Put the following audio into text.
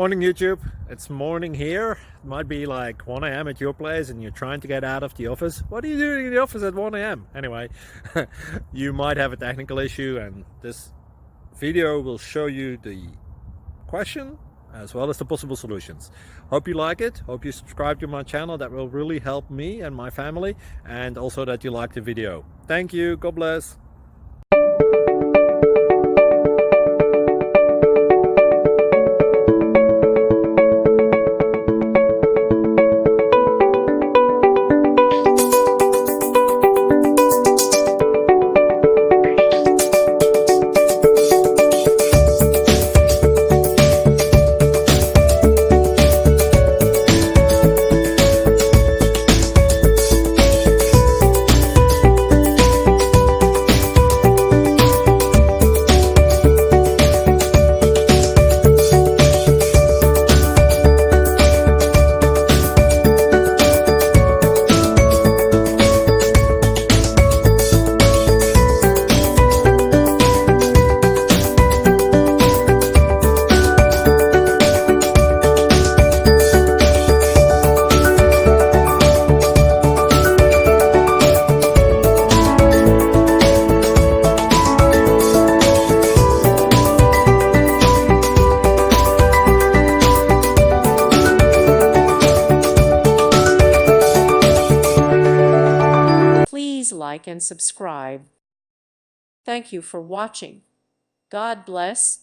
Morning YouTube, it's morning here. It might be like 1 a.m. at your place and you're trying to get out of the office. What are you doing in the office at 1 a.m.? Anyway, you might have a technical issue and this video will show you the question as well as the possible solutions. Hope you like it, hope you subscribe to my channel. That will really help me and my family, and also that you like the video. Thank you, God bless. Please like and subscribe. Thank you for watching. God bless.